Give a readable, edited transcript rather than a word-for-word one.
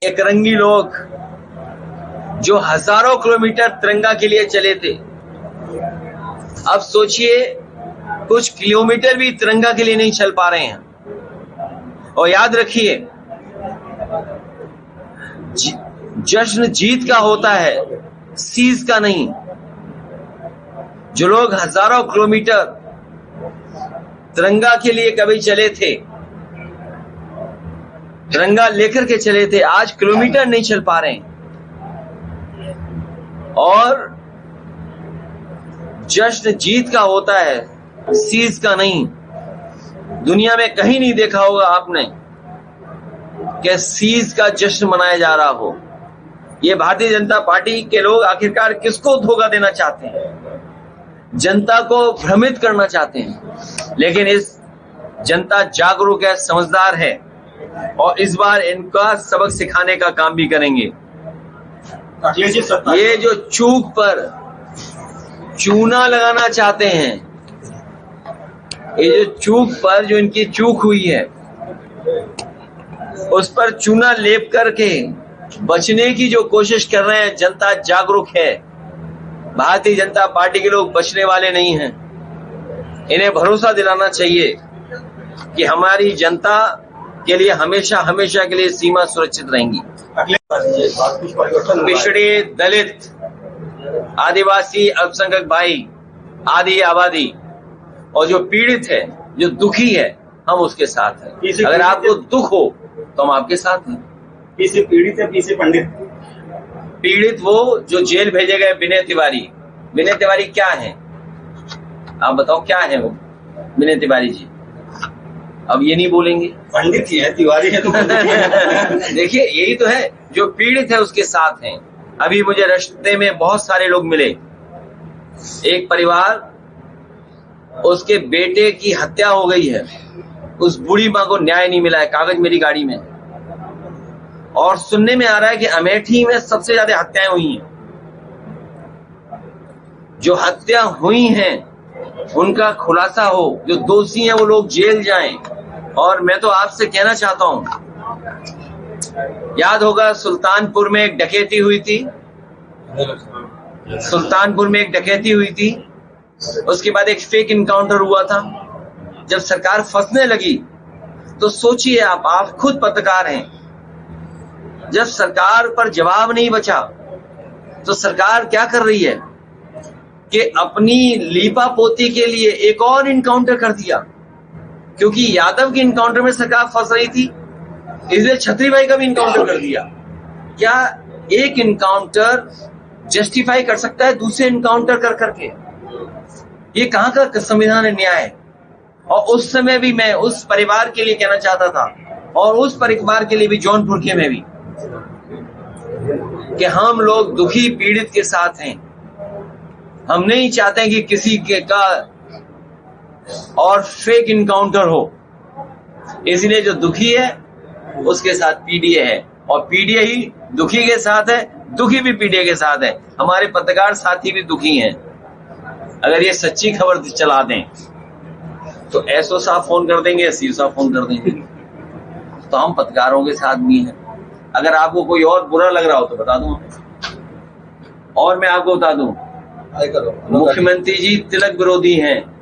एक रंगी लोग जो हजारों किलोमीटर तिरंगा के लिए चले थे, अब सोचिए कुछ किलोमीटर भी तिरंगा के लिए नहीं चल पा रहे हैं। और याद रखिए, जश्न जीत का होता है, सीज का नहीं। जो लोग हजारों किलोमीटर तिरंगा के लिए कभी चले थे, तिरंगा लेकर के चले थे, आज किलोमीटर नहीं चल पा रहे हैं। और जश्न जीत का होता है, सीज का नहीं। दुनिया में कहीं नहीं देखा होगा आपने कि सीज का जश्न मनाया जा रहा हो। ये भारतीय जनता पार्टी के लोग आखिरकार किसको धोखा देना चाहते हैं? जनता को भ्रमित करना चाहते हैं। लेकिन इस जनता जागरूक है, समझदार है, और इस बार इनका सबक सिखाने का काम भी करेंगे। ये जो चूक पर चूना लगाना चाहते हैं, ये जो चूक पर जो इनकी चूक हुई है, उस पर चूना लेप करके बचने की जो कोशिश कर रहे हैं, जनता जागरूक है। भारतीय जनता पार्टी के लोग बचने वाले नहीं हैं। इन्हें भरोसा दिलाना चाहिए कि हमारी जनता के लिए हमेशा हमेशा के लिए सीमा सुरक्षित रहेंगी। पिछड़े, दलित, आदिवासी, अल्पसंख्यक भाई, आदि आबादी और जो पीड़ित है, जो दुखी है, हम उसके साथ हैं। अगर आपको दुख हो तो हम आपके साथ हैं। पीछे पीड़ित है, पीछे पंडित। पीड़ित वो जो जेल भेजे गए विनय तिवारी। विनय तिवारी क्या है, आप बताओ क्या है वो विनय तिवारी जी? अब ये नहीं बोलेंगे। पंडित ही है, तिवारी है तो देखिए, यही तो है, जो पीड़ित है उसके साथ हैं। अभी मुझे रास्ते में बहुत सारे लोग मिले। एक परिवार, उसके बेटे की हत्या हो गई है, उस बूढ़ी माँ को न्याय नहीं मिला है। कागज मेरी गाड़ी में, और सुनने में आ रहा है कि अमेठी में सबसे ज्यादा हत्याएं हुई हैं। जो हत्या हुई हैं उनका खुलासा हो, जो दोषी हैं वो लोग जेल जाएं। और मैं तो आपसे कहना चाहता हूं, याद होगा सुल्तानपुर में एक डकैती हुई थी। सुल्तानपुर में एक डकैती हुई थी, उसके बाद एक फेक इनकाउंटर हुआ था। जब सरकार फंसने लगी तो सोचिए, आप खुद पत्रकार हैं, जब सरकार पर जवाब नहीं बचा तो सरकार क्या कर रही है कि अपनी लीपा पोती के लिए एक और इनकाउंटर कर दिया। क्योंकि यादव के इनकाउंटर में सरकार फंस रही थी, इसलिए छत्री भाई का भी इनकाउंटर कर दिया। क्या एक इनकाउंटर जस्टिफाई कर सकता है दूसरे इनकाउंटर कर करके? ये कहां का संविधान है, न्याय है? और उस समय भी मैं उस परिवार के लिए कहना चाहता था, और उस परिवार के लिए भी, जौनपुर के में भी, कि हम लोग दुखी पीड़ित के साथ हैं। हम नहीं चाहते हैं कि किसी के का और फेक इनकाउंटर हो। इसलिए जो दुखी है उसके साथ पीडीए है, और पीडीए ही दुखी के साथ है, दुखी भी पीडीए के साथ है। हमारे पत्रकार साथी भी दुखी हैं। अगर ये सच्ची खबर चला दें तो एसओ साहब फोन कर देंगे, एसईओ साहब फोन कर देंगे। तो हम पत्रकारों के साथ भी हैं। अगर आपको कोई और बुरा लग रहा हो तो बता दूं। और मैं आपको बता दूं, मुख्यमंत्री जी तिलक विरोधी हैं।